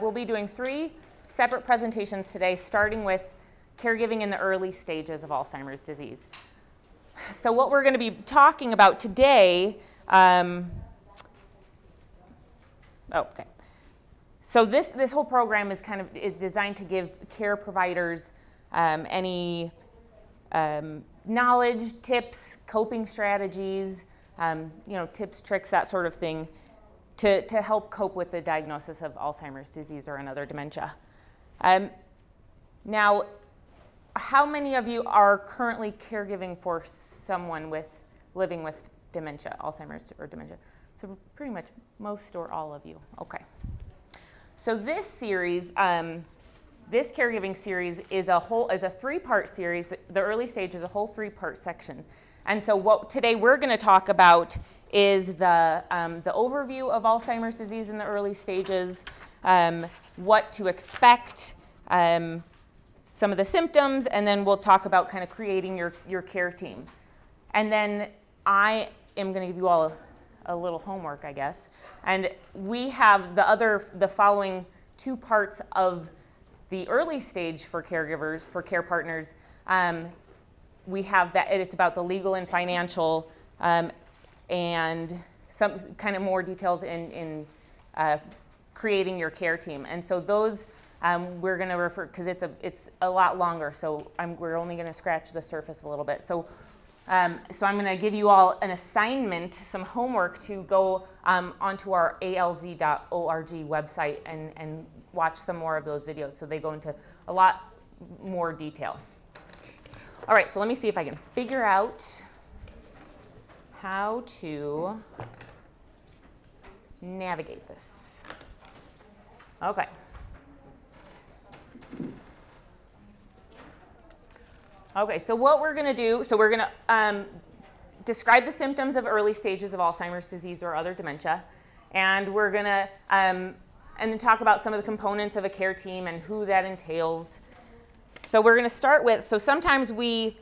we'll be doing 3 separate presentations today, starting with caregiving in the early stages of Alzheimer's disease. So what we're going to be talking about today, So this whole program is designed to give care providers any knowledge, tips, coping strategies, tips, tricks, that sort of thing, to help cope with the diagnosis of Alzheimer's disease or another dementia. Now, how many of you are currently caregiving for someone living with dementia, Alzheimer's or dementia? So pretty much most or all of you. Okay. So this series, this caregiving series is a 3-part series. The early stage is a whole 3-part section. And so what today we're going to talk about is the overview of Alzheimer's disease in the early stages, what to expect, some of the symptoms, and then we'll talk about kind of creating your care team. And then I am going to give you all a little homework, I guess. And we have the following 2 parts of the early stage for caregivers, for care partners. We have that, it's about the legal and financial, and some kind of more details in creating your care team. And so those we're going to refer, because it's a lot longer, so we're only going to scratch the surface a little bit. So I'm going to give you all an assignment, some homework to go onto our alz.org website and watch some more of those videos. So they go into a lot more detail. All right, so let me see if I can figure out how to navigate this. Okay. Okay, so what we're going to do, we're going to describe the symptoms of early stages of Alzheimer's disease or other dementia, and we're going to and then talk about some of the components of a care team and who that entails. So we're going to start with, sometimes Alzheimer's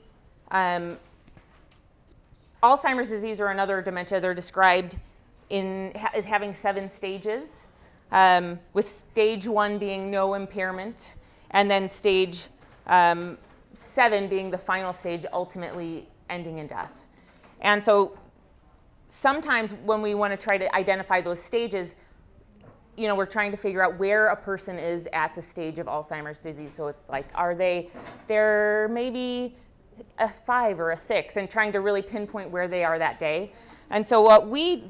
disease or another dementia, they're described as having 7 stages, with stage 1 being no impairment, and then stage 7 being the final stage, ultimately ending in death. And so sometimes when we want to try to identify those stages, we're trying to figure out where a person is at the stage of Alzheimer's disease. So it's like, they're maybe a 5 or a 6, and trying to really pinpoint where they are that day. And so what we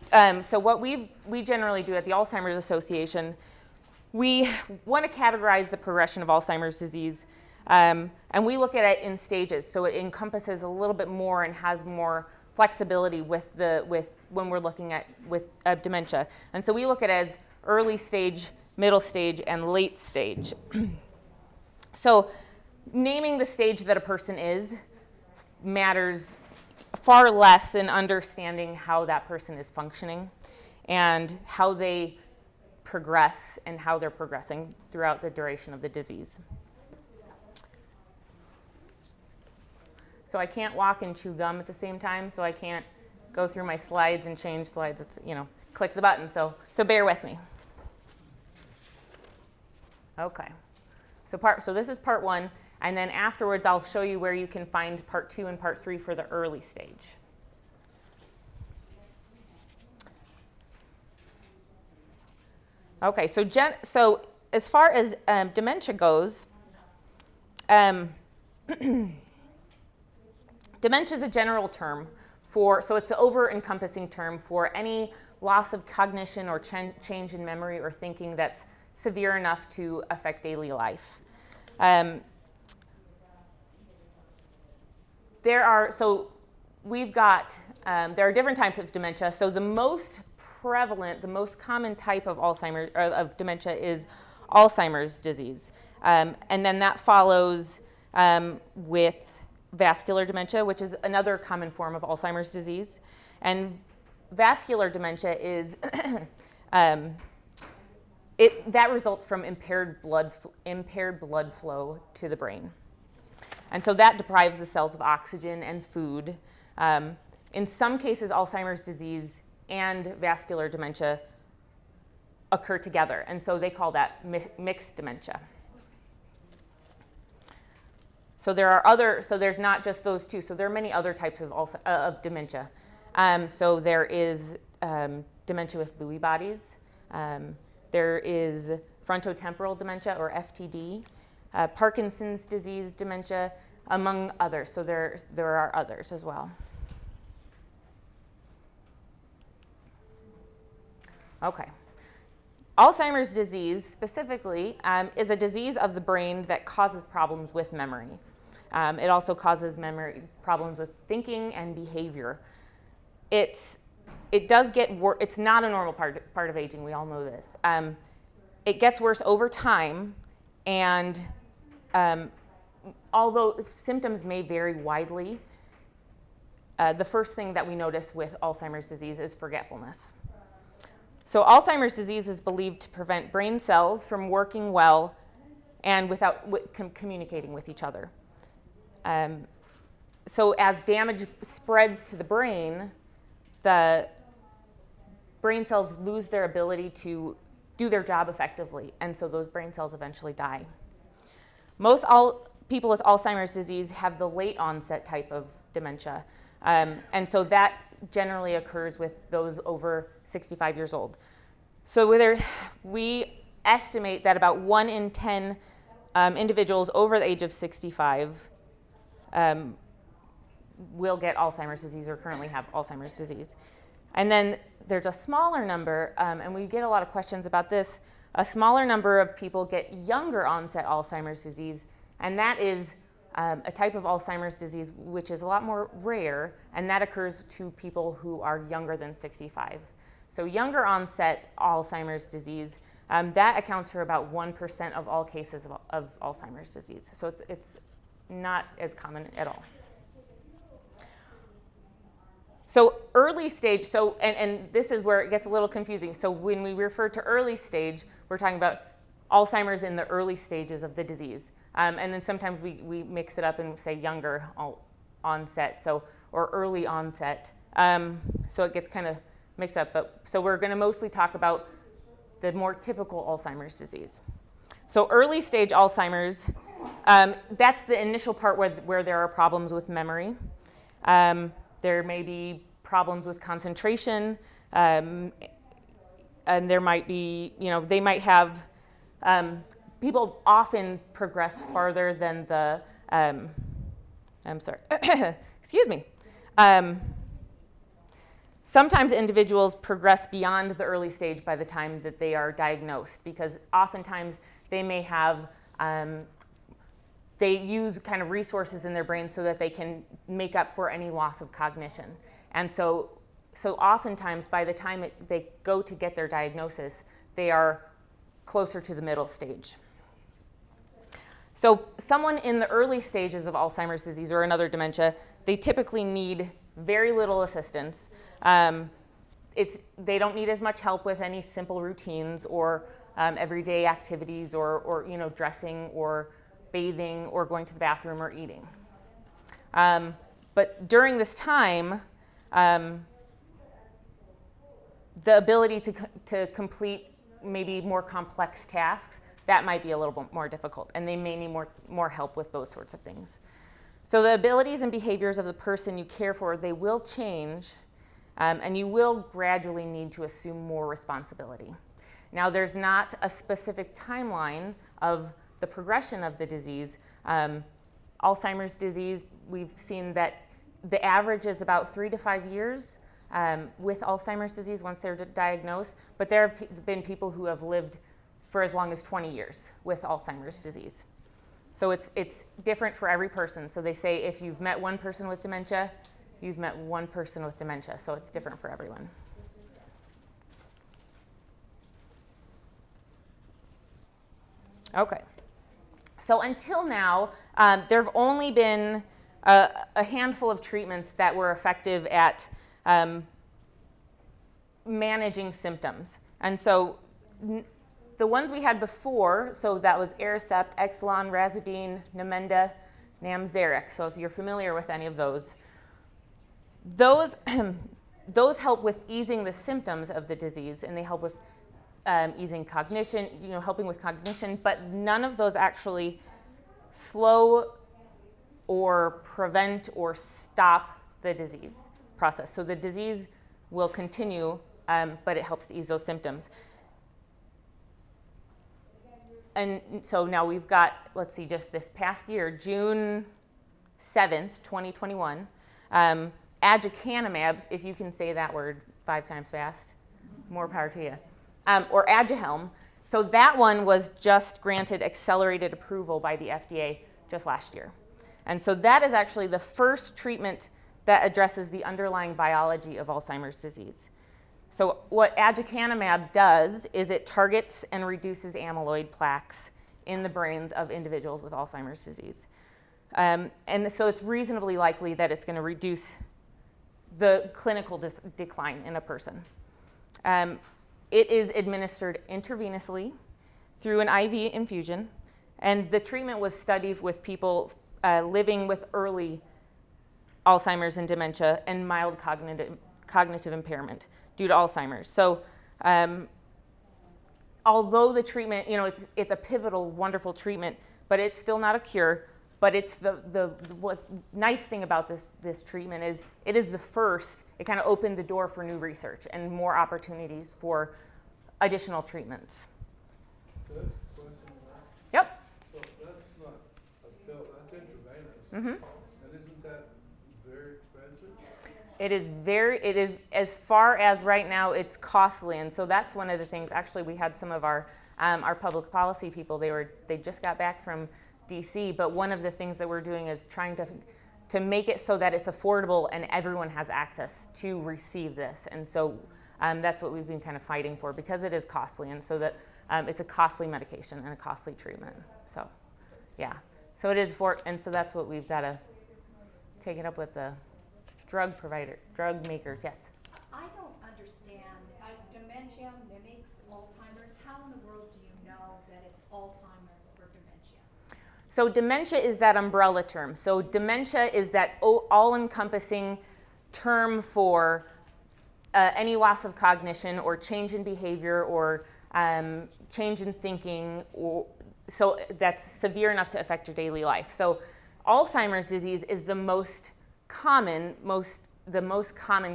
generally do at the Alzheimer's Association, we want to categorize the progression of Alzheimer's disease. And we look at it in stages, so it encompasses a little bit more and has more flexibility with when we're looking at dementia. And so we look at it as early stage, middle stage, and late stage. So naming the stage that a person is matters far less than understanding how that person is functioning and how they progress and how they're progressing throughout the duration of the disease. So I can't walk and chew gum at the same time, so I can't go through my slides and change slides. It's, click the button, so bear with me. Okay, so this is part 1, and then afterwards I'll show you where you can find part 2 and part 3 for the early stage. Okay, so as far as dementia goes, dementia is a general term so it's the over-encompassing term for any loss of cognition or change in memory or thinking that's severe enough to affect daily life. There are different types of dementia. So the most prevalent, the most common type of of dementia is Alzheimer's disease. And then that follows with vascular dementia, which is another common form of Alzheimer's disease. And vascular dementia is, that results from impaired blood flow to the brain. And so that deprives the cells of oxygen and food. In some cases, Alzheimer's disease and vascular dementia occur together. And so they call that mixed dementia. So there's not just those two. So there are many other types of dementia. So there is dementia with Lewy bodies. There is frontotemporal dementia, or FTD, Parkinson's disease dementia, among others. So there are others as well. Okay. Alzheimer's disease specifically is a disease of the brain that causes problems with memory. It also causes memory problems with thinking and behavior. It does get worse. It's not a normal part of aging. We all know this. It gets worse over time, and although symptoms may vary widely, the first thing that we notice with Alzheimer's disease is forgetfulness. So Alzheimer's disease is believed to prevent brain cells from working well and without communicating with each other. So as damage spreads to the brain cells lose their ability to do their job effectively, and so those brain cells eventually die. Most people with Alzheimer's disease have the late onset type of dementia, and so that generally occurs with those over 65 years old. So we estimate that about 1 in 10 individuals over the age of 65 will get Alzheimer's disease or currently have Alzheimer's disease. And then there's a smaller number, and we get a lot of questions about this, a smaller number of people get younger onset Alzheimer's disease, and that is a type of Alzheimer's disease which is a lot more rare, and that occurs to people who are younger than 65. So younger onset Alzheimer's disease, that accounts for about 1% of all cases of Alzheimer's disease. So it's not as common at all. So early stage, and this is where it gets a little confusing. So when we refer to early stage, we're talking about Alzheimer's in the early stages of the disease. And then sometimes we mix it up and say younger onset, or early onset. So it gets kind of mixed up. So we're going to mostly talk about the more typical Alzheimer's disease. So early stage Alzheimer's, that's the initial part where there are problems with memory. There may be problems with concentration, and there might be, they might have, people often progress farther than the, I'm sorry, excuse me. Sometimes individuals progress beyond the early stage by the time that they are diagnosed, because oftentimes they may have, they use kind of resources in their brain so that they can make up for any loss of cognition. And so oftentimes by the time they go to get their diagnosis, they are closer to the middle stage. So someone in the early stages of Alzheimer's disease or another dementia, they typically need very little assistance. They don't need as much help with any simple routines or everyday activities or dressing or bathing or going to the bathroom or eating. But during this time, the ability to complete maybe more complex tasks, that might be a little bit more difficult, and they may need more help with those sorts of things. So the abilities and behaviors of the person you care for, they will change, and you will gradually need to assume more responsibility. Now, there's not a specific timeline of the progression of the disease. Alzheimer's disease, we've seen that the average is about 3 to 5 years with Alzheimer's disease once they're diagnosed, but there have been people who have lived for as long as 20 years with Alzheimer's disease. So it's different for every person. So they say if you've met one person with dementia, you've met one person with dementia. So it's different for everyone. Okay. So until now, there have only been a handful of treatments that were effective at managing symptoms. And so the ones we had before, so that was Aricept, Exelon, Razidine, Namenda, Namzaric. So if you're familiar with any of those help with easing the symptoms of the disease, and they help with easing cognition, helping with cognition, but none of those actually slow or prevent or stop the disease process. So the disease will continue, but it helps to ease those symptoms. And so now we've got, let's see, just this past year, June 7th, 2021, aducanumab, if you can say that word 5 times fast, more power to you, or Aduhelm. So that one was just granted accelerated approval by the FDA just last year. And so that is actually the first treatment that addresses the underlying biology of Alzheimer's disease. So what aducanumab does is it targets and reduces amyloid plaques in the brains of individuals with Alzheimer's disease. And so it's reasonably likely that it's going to reduce the clinical decline in a person. It is administered intravenously through an IV infusion, and the treatment was studied with people living with early Alzheimer's and dementia and mild cognitive impairment due to Alzheimer's. So although the treatment, it's a pivotal, wonderful treatment, but it's still not a cure. But it's the nice thing about this treatment is it is the first, it kind of opened the door for new research and more opportunities for additional treatments. Good question. Yep. So that's not a pill, that's intravenous. Mm-hmm. And isn't that very expensive? It is, as far as right now, it's costly. And so that's one of the things, actually, we had some of our public policy people, they just got back from DC, but one of the things that we're doing is trying to make it so that it's affordable and everyone has access to receive this. And so that's what we've been kind of fighting for, because it is costly, and so that it's a costly medication and a costly treatment. So, yeah. So it is and so that's what we've got to take it up with the drug makers. Yes? I don't understand. Dementia mimics Alzheimer's. How in the world do you know that it's Alzheimer's or dementia? So dementia is that umbrella term. So dementia is that all-encompassing term for any loss of cognition or change in behavior or change in thinking, so that's severe enough to affect your daily life. So Alzheimer's disease is the most common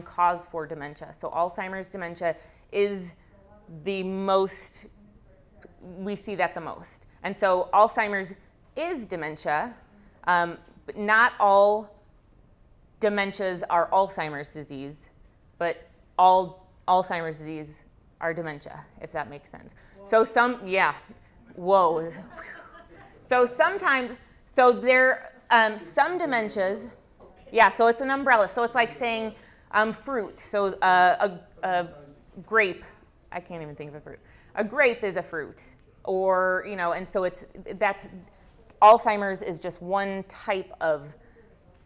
cause for dementia. So Alzheimer's dementia is the most, we see that the most. And so Alzheimer's is dementia, but not all dementias are Alzheimer's disease, but all Alzheimer's disease are dementia, if that makes sense. Whoa. So some dementias, so it's an umbrella. So it's like saying fruit. So a grape, I can't even think of a fruit. A grape is a fruit, or, and so that's Alzheimer's is just one type of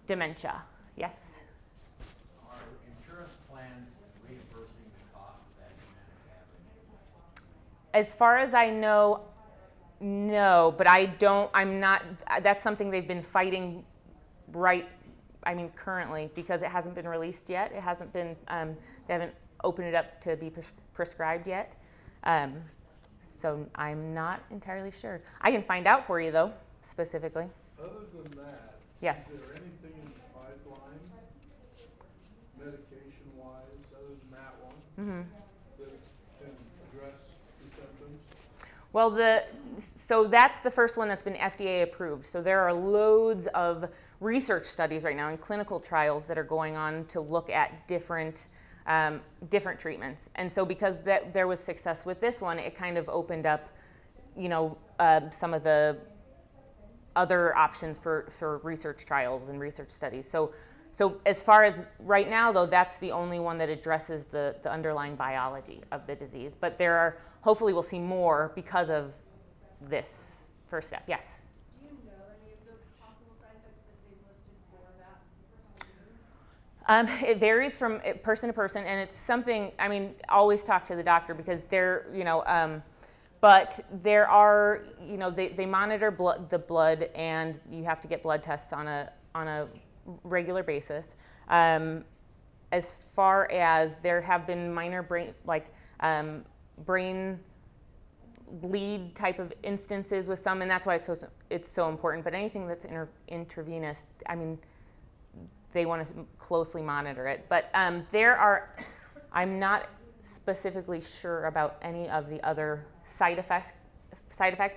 dementia. Yes? Are insurance plans reimbursing the cost of that dementia? As far as I know, no, but that's something they've been fighting currently, because it hasn't been released yet. It hasn't been, they haven't opened it up to be prescribed yet. So I'm not entirely sure. I can find out for you, though, specifically. Other than that, yes. Is there anything in the pipeline, medication-wise, other than that one, that can address the symptoms? Well, so that's the first one that's been FDA approved. So there are loads of research studies right now and clinical trials that are going on to look at different treatments. And so because there was success with this one, it kind of opened up, some of the other options for research trials and research studies. So as far as right now, though, that's the only one that addresses the underlying biology of the disease. But hopefully we'll see more because of this first step. Yes? Do you know any of the possible side effects that they've listed for that? It varies from person to person, and it's something, always talk to the doctor, because but there are, they monitor the blood, and you have to get blood tests on a regular basis. As far as there have been minor brain bleed type of instances with some, and that's why it's so important. But anything that's intravenous, I mean, they want to closely monitor it. But I'm not specifically sure about any of the other side effects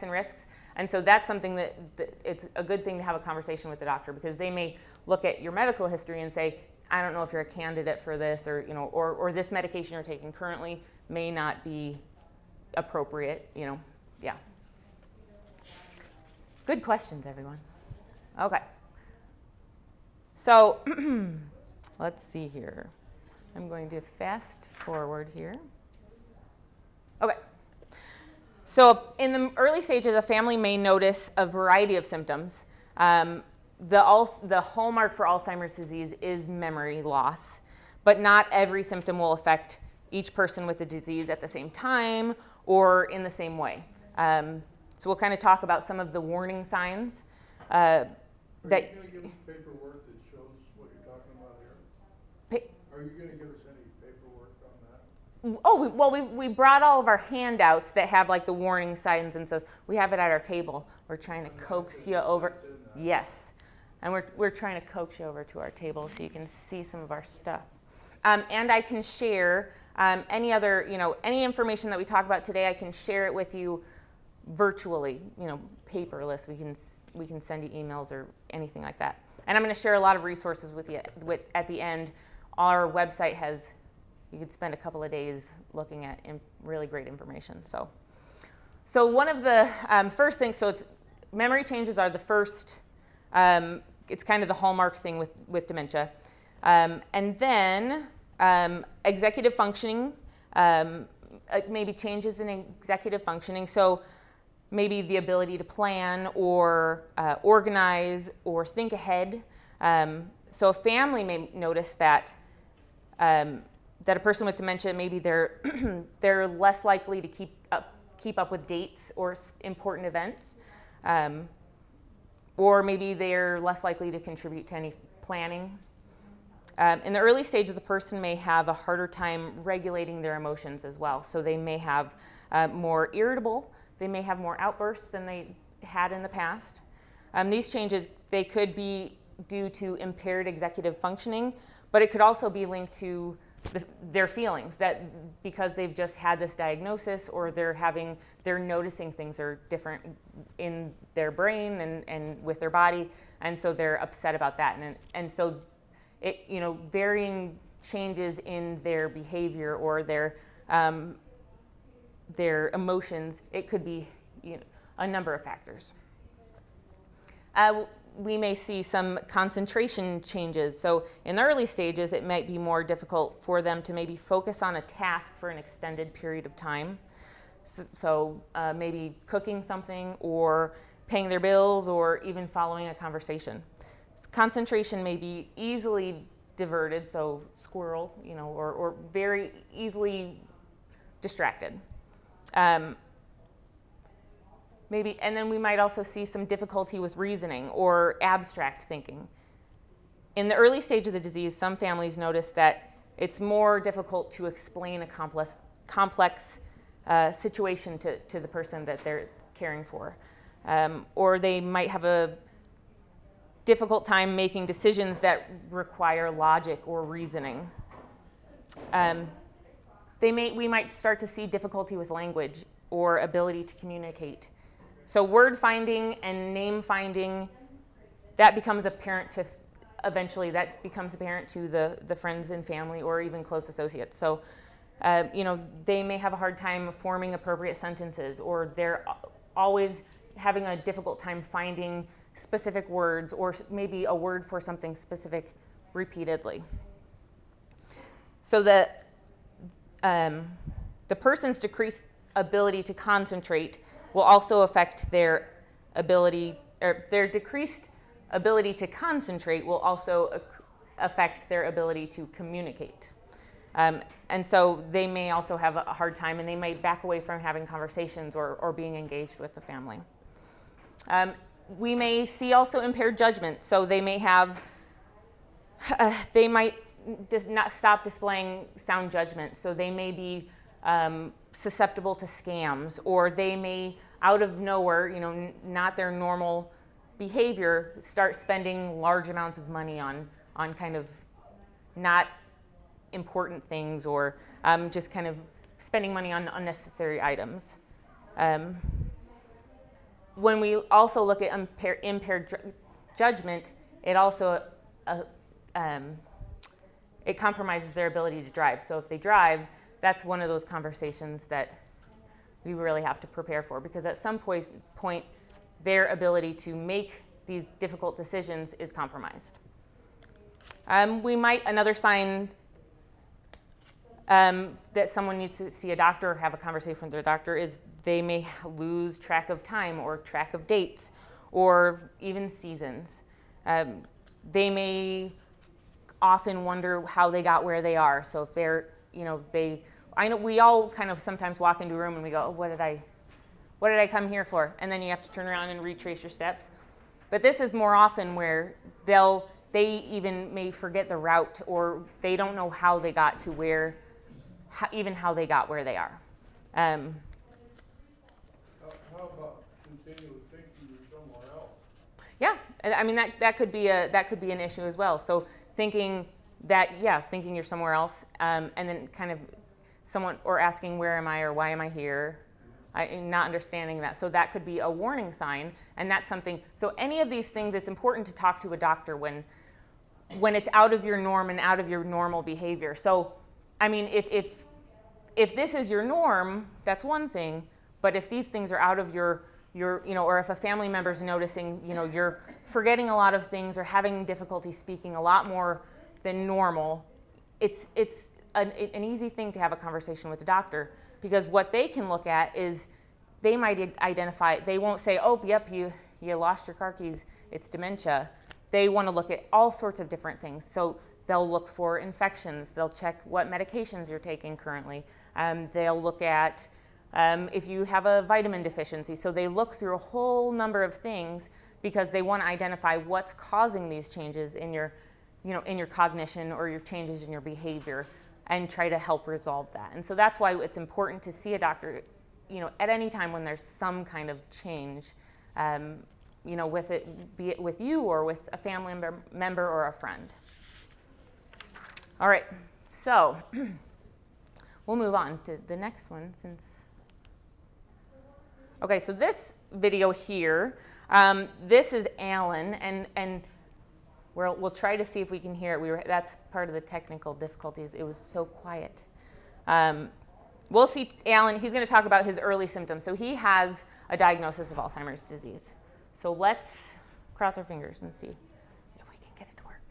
and risks. And so that's something that it's a good thing to have a conversation with the doctor, because they may look at your medical history and say, I don't know if you're a candidate for this, or, you know, or this medication you're taking currently may not be appropriate, you know. Yeah. Good questions, everyone. Okay. So let's see here. I'm going to fast forward here. Okay. So in the early stages, a family may notice a variety of symptoms. The hallmark for Alzheimer's disease is memory loss, but not every symptom will affect each person with the disease at the same time or in the same way. So we'll kind of talk about some of the warning signs. Are you going to give us paperwork that shows what you're talking about here? Are you going to give us any paperwork on that? We brought all of our handouts that have like the warning signs and says, we have it at our table. We're trying to coax you over. Yes. And we're trying to coax you over to our table so you can see some of our stuff. And I can share any other, any information that we talk about today, I can share it with you virtually, paperless. We can send you emails or anything like that. And I'm going to share a lot of resources with you at the end. Our website has, you could spend a couple of days looking at really great information. So one of the first things, so it's memory changes are the first, it's kind of the hallmark thing with dementia. And then executive functioning, maybe changes in executive functioning. So maybe the ability to plan or organize or think ahead. So a family may notice that a person with dementia, maybe they're less likely to keep up with dates or important events. Or maybe they're less likely to contribute to any planning. In the early stage, the person may have a harder time regulating their emotions as well. So they may have more irritable, they may have more outbursts than they had in the past. These changes, they could be due to impaired executive functioning, but it could also be linked to their feelings, that because they've just had this diagnosis, or they're noticing things are different in their brain and with their body, and so they're upset about that. And so it, varying changes in their behavior or their emotions, it could be a number of factors. We may see some concentration changes. So in the early stages, it might be more difficult for them to maybe focus on a task for an extended period of time. So maybe cooking something or paying their bills or even following a conversation. Concentration may be easily diverted, so squirrel, or very easily distracted. Maybe, and then we might also see some difficulty with reasoning or abstract thinking. In the early stage of the disease, some families notice that it's more difficult to explain a complex situation to the person that they're caring for. Or they might have a difficult time making decisions that require logic or reasoning. We might start to see difficulty with language or ability to communicate. So word finding and name finding, that becomes apparent to the friends and family or even close associates. So, they may have a hard time forming appropriate sentences, or they're always having a difficult time finding specific words, or maybe a word for something specific repeatedly. So the person's decreased ability to concentrate will also affect their ability, or their decreased ability to concentrate will also affect their ability to communicate. And so they may also have a hard time, and they may back away from having conversations or being engaged with the family. We may see also impaired judgment. So they may have, they might not stop displaying sound judgment. So they may be susceptible to scams, or they may, out of nowhere, not their normal behavior, start spending large amounts of money on kind of not important things, or just kind of spending money on unnecessary items. When we also look at impaired judgment, it also it compromises their ability to drive. So if they drive, that's one of those conversations that we really have to prepare for, because at some point their ability to make these difficult decisions is compromised. Another sign that someone needs to see a doctor or have a conversation with their doctor is they may lose track of time or track of dates or even seasons. They may often wonder how they got where they are. So if they're, I know we all kind of sometimes walk into a room and we go, oh, what did I come here for? And then you have to turn around and retrace your steps. But this is more often where they even may forget the route, or they don't know how they got to where, how they got where they are. How about continually thinking you're somewhere else? Yeah, I mean that could be an issue as well. So thinking you're somewhere else, and then kind of someone, or asking where am I, or why am I here, not understanding that. So that could be a warning sign, and that's something. So any of these things, it's important to talk to a doctor when it's out of your norm and out of your normal behavior. So, I mean, if this is your norm, that's one thing. But if these things are out of your or if a family member's noticing, you're forgetting a lot of things or having difficulty speaking a lot more than normal, it's an easy thing to have a conversation with the doctor, because what they can look at is they might identify. They won't say, oh, yep, you lost your car keys, it's dementia. They want to look at all sorts of different things. So they'll look for infections. They'll check what medications you're taking currently. They'll look at if you have a vitamin deficiency. So they look through a whole number of things because they want to identify what's causing these changes in your cognition or your changes in your behavior, and try to help resolve that. And so that's why it's important to see a doctor, at any time when there's some kind of change, with it, be it with you or with a family member or a friend. All right, so we'll move on to the next one Okay, so this video here, this is Alan, and we'll try to see if we can hear it. That's part of the technical difficulties. It was so quiet. We'll see Alan. He's going to talk about his early symptoms. So he has a diagnosis of Alzheimer's disease. So let's cross our fingers and see if we can get it to work.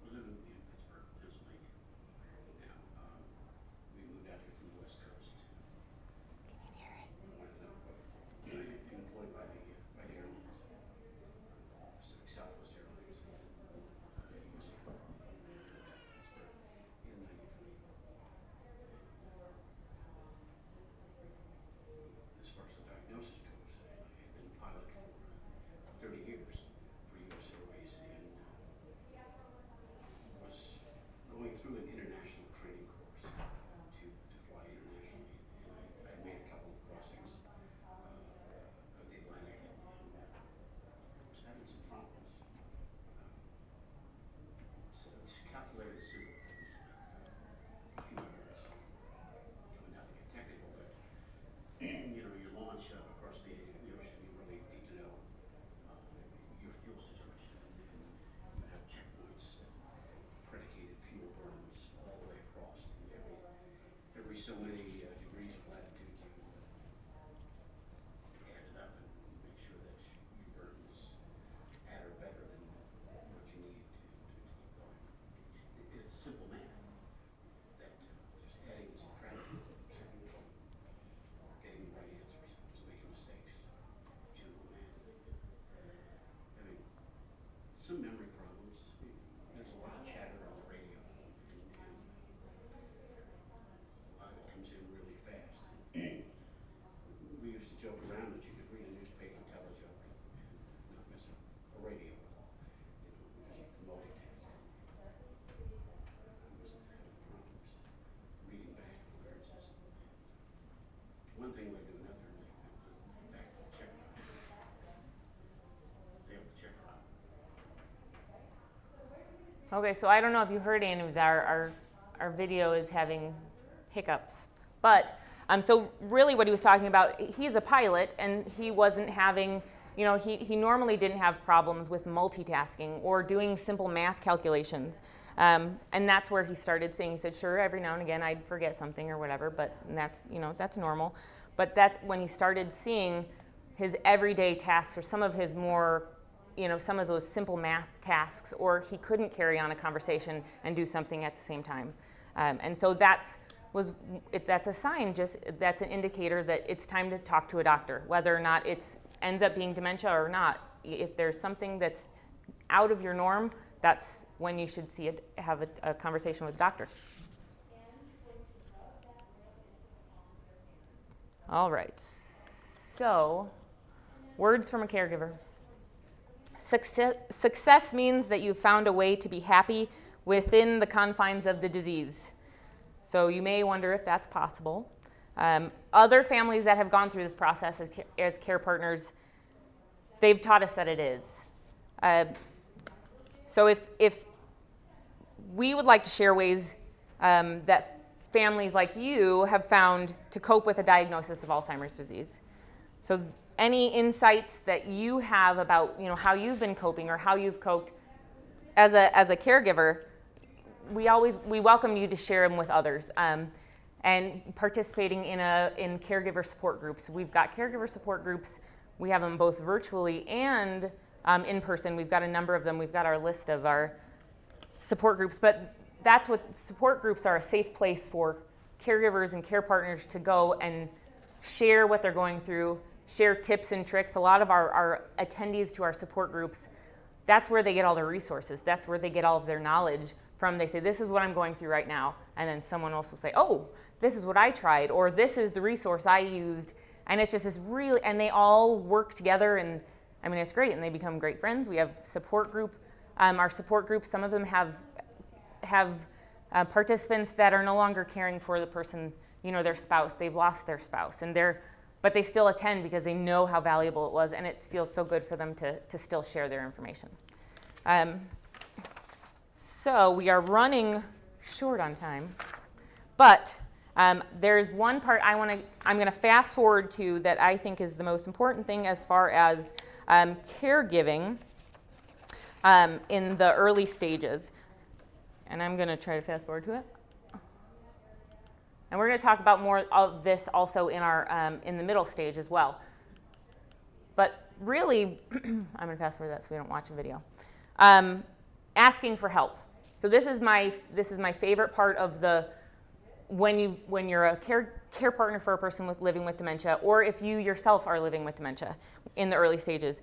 We live in Pittsburgh, Pennsylvania. Now, we moved out here from the West Coast. Can you hear it? My wife and I were employed by the airlines, Southwest Airlines. In 93. As far as the diagnosis goes, I had been a pilot for 30 years for U.S. Airways, and was going through an international training course to fly internationally. And I made a couple of crossings of the Atlantic, and was having some problems. So it's calculated simple things, a few minutes. Not to get technical, but you launch across the ocean, you really need to know your fuel situation, and you have checkpoints, predicated fuel burns all the way across. Every so many degrees of latitude, you add it up and make sure that your burn is at or better than what you need to keep going. It's simple math that just adding and subtracting, getting the right answers, just making mistakes, general math. Having some memory problems. There's a lot of chatter on the radio, and a lot of it comes in one thing we do another, they have to check it out. They have to check it out. Okay, so I don't know if you heard any of that. Our video is having hiccups. But, so really what he was talking about, he's a pilot and he wasn't having, he normally didn't have problems with multitasking or doing simple math calculations. And that's where he started saying, he said, sure, every now and again I'd forget something or whatever, but that's normal. But that's when he started seeing his everyday tasks or some of his more, some of those simple math tasks, or he couldn't carry on a conversation and do something at the same time. And so that's a sign, that's an indicator that it's time to talk to a doctor, whether or not it ends up being dementia or not. If there's something that's out of your norm, that's when you should have a conversation with a doctor. All right, so words from a caregiver. Success means that you've found a way to be happy within the confines of the disease. So you may wonder if that's possible. Other families that have gone through this process as care partners, they've taught us that it is. So if we would like to share ways that families like you have found to cope with a diagnosis of Alzheimer's disease. So any insights that you have about how you've been coping or how you've coped as a caregiver, we welcome you to share them with others. And participating in caregiver support groups. We've got caregiver support groups. We have them both virtually and in person. We've got a number of them. We've got our list of our support groups. But that's what support groups are, a safe place for caregivers and care partners to go and share what they're going through, share tips and tricks. A lot of our attendees to our support groups, that's where they get all their resources. That's where they get all of their knowledge from. They say, this is what I'm going through right now. And then someone else will say, oh, this is what I tried, or this is the resource I used. And it's just this really, and they all work together, and I mean, it's great, and they become great friends. We have support group. Our support groups, some of them have participants that are no longer caring for the person, their spouse. They've lost their spouse, but they still attend because they know how valuable it was, and it feels so good for them to still share their information. So we are running short on time, but there's one part I'm going to fast forward to that I think is the most important thing as far as caregiving in the early stages. And I'm going to try to fast forward to it. And we're going to talk about more of this also in the middle stage as well. But really, I'm going to fast forward that so we don't watch a video. Asking for help. So this is my favorite part of when you're a care partner for a person living with dementia, or if you yourself are living with dementia in the early stages.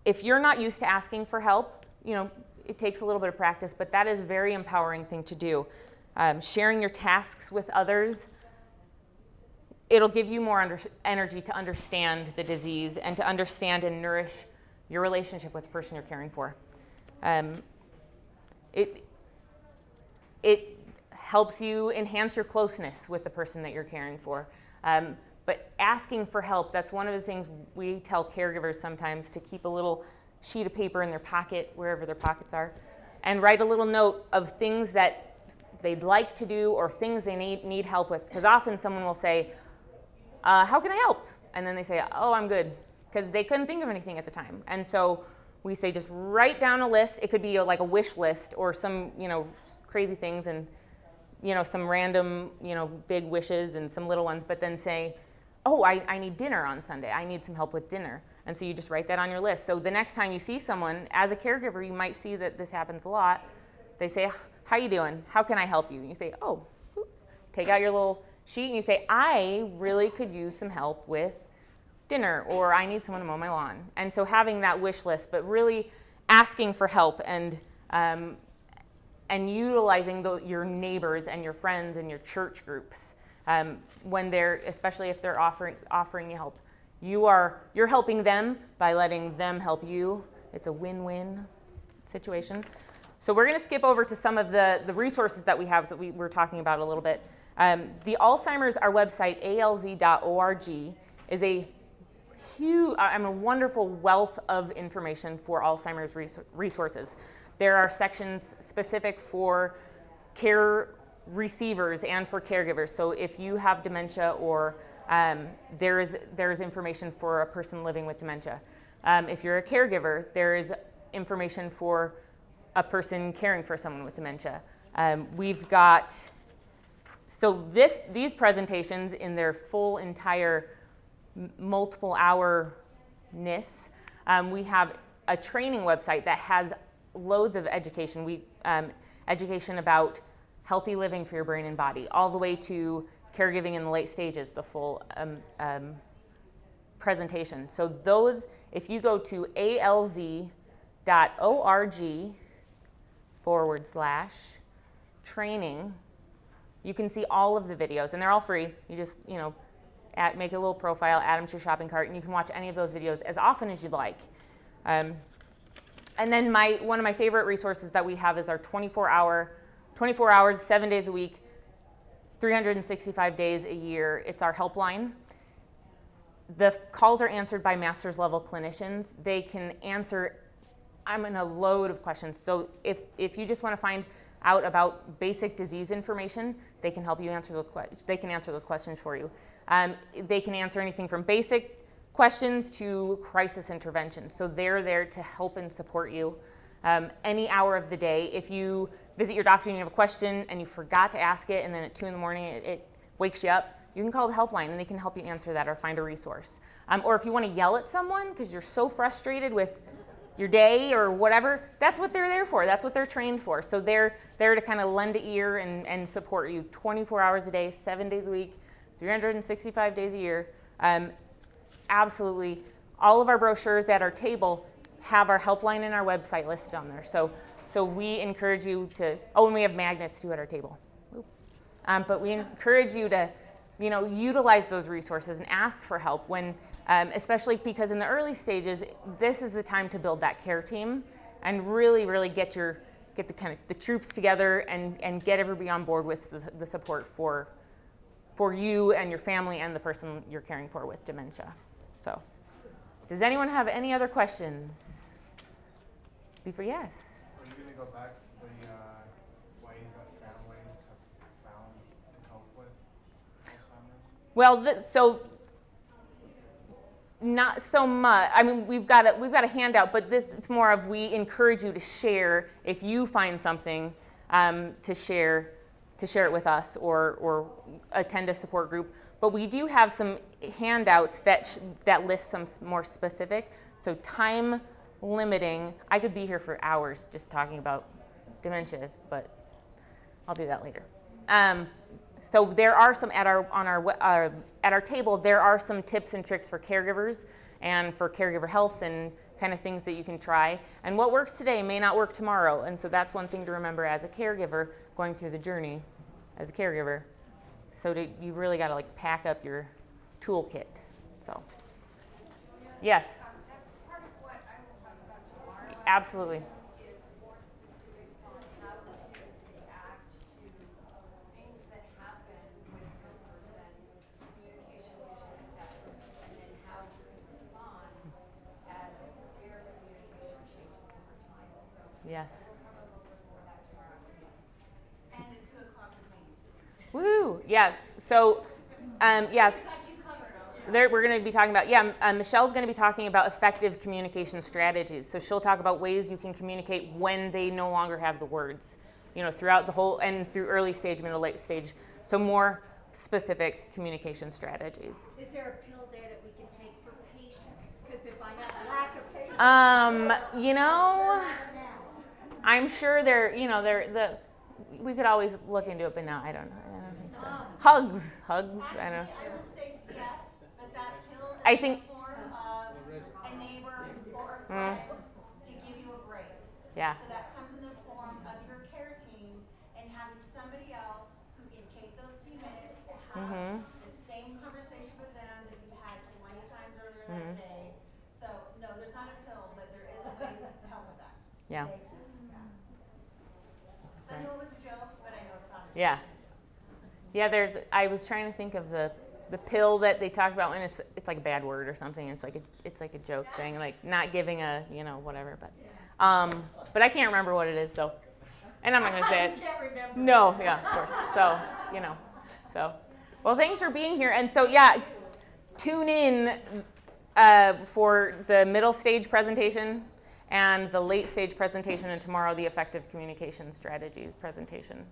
If you're not used to asking for help, it takes a little bit of practice, but that is a very empowering thing to do. Sharing your tasks with others, it'll give you more energy to understand the disease and to understand and nourish your relationship with the person you're caring for. It helps you enhance your closeness with the person that you're caring for. But asking for help, that's one of the things we tell caregivers sometimes, to keep a little sheet of paper in their pocket, wherever their pockets are, and write a little note of things that they'd like to do or things they need help with. Because often someone will say, how can I help? And then they say, oh, I'm good, because they couldn't think of anything at the time. And so we say, just write down a list. It could be like a wish list or some, crazy things, and, some random, big wishes and some little ones, but then say, oh, I need dinner on Sunday. I need some help with dinner. And so you just write that on your list. So the next time you see someone, as a caregiver, you might see that this happens a lot. They say, how you doing? How can I help you? And you say, oh, take out your little sheet and you say, I really could use some help with dinner, or I need someone to mow my lawn. And so having that wish list, but really asking for help and utilizing your neighbors and your friends and your church groups when especially if they're offering you help. You're helping them by letting them help you. It's a win-win situation. So we're going to skip over to some of the resources that we have that we were talking about a little bit. The Alzheimer's, our website, alz.org, is a wonderful wealth of information for Alzheimer's resources. There are sections specific for care receivers and for caregivers. So if you have dementia, or there is information for a person living with dementia. If you're a caregiver, there is information for a person caring for someone with dementia. We've got, these presentations in their full entire multiple hour-ness, we have a training website that has loads of education. Education about healthy living for your brain and body, all the way to caregiving in the late stages, the full presentation. So those, if you go to alz.org/training, you can see all of the videos, and they're all free. You just, make a little profile, add them to your shopping cart, and you can watch any of those videos as often as you'd like. And then one of my favorite resources that we have is our 24 hours, 7 days a week, 365 days a year. It's our helpline. The calls are answered by master's level clinicians. They can answer, a load of questions. So if you just want to find out about basic disease information, they can help you answer those questions. They can answer those questions for you. They can answer anything from basic questions to crisis intervention. So they're there to help and support you any hour of the day. If you visit your doctor and you have a question and you forgot to ask it, and then at 2 a.m. it wakes you up, you can call the helpline and they can help you answer that or find a resource. Or if you want to yell at someone because you're so frustrated with your day or whatever, that's what they're there for. That's what they're trained for. So they're there to kind of lend an ear and support you 24 hours a day, 7 days a week, 365 days a year. Absolutely. All of our brochures at our table have our helpline and our website listed on there. So we encourage you to, and we have magnets too at our table. But we encourage you to, utilize those resources and ask for help when, especially because in the early stages, this is the time to build that care team and really, really get the troops together and get everybody on board with the support for you and your family and the person you're caring for with dementia. So, does anyone have any other questions? Yes. Are you going to go back to the ways that families have found to cope with Alzheimer's? Well, not so much. We've got a handout, but it's more of, we encourage you to share if you find something to share it with us or attend a support group. But we do have some handouts that list some more specific. So time limiting. I could be here for hours just talking about dementia, but I'll do that later. So there are some at our table. There are some tips and tricks for caregivers and for caregiver health and kind of things that you can try. And what works today may not work tomorrow. And so that's one thing to remember as a caregiver going through the journey as a caregiver. So you really got to pack up your toolkit. So, yes. That's part of what I will talk about tomorrow. Absolutely. Is more specifics on how to react to things that happen with your person, communication issues with that person, and then how you can respond as their communication changes over time. So Yes. we'll cover a little bit more of that tomorrow. And at 2 o'clock with me. Woo! Yes. So, yes. Got you covered already. We're going to be talking about, Michelle's going to be talking about effective communication strategies. So she'll talk about ways you can communicate when they no longer have the words, throughout the whole, and through early stage, middle, late stage. So more specific communication strategies. Is there a pill there that we can take for patience? Because if I have lack of patience. I'm sure we could always look into it, but no, I don't think so. Hugs, I don't know. I will say yes, but that pill is I think- a form of a neighbor or a friend to give you a break. Yeah. So that comes in the form of your care team and having somebody else who can take those few minutes to have the same conversation with them that you've had 20 times earlier that day. So no, there's not a pill, but there is a way to help with that. Yeah. Thank you. So I know it was a joke, but I know it's not a joke. Yeah. Yeah, I was trying to think of the pill that they talked about, and it's like a bad word or something. It's like a joke saying like not giving a whatever, but I can't remember what it is. So, and I'm not gonna say it. Can't remember. No, yeah, of course. So well, thanks for being here. And so yeah, tune in for the middle stage presentation and the late stage presentation, and tomorrow the effective communication strategies presentation.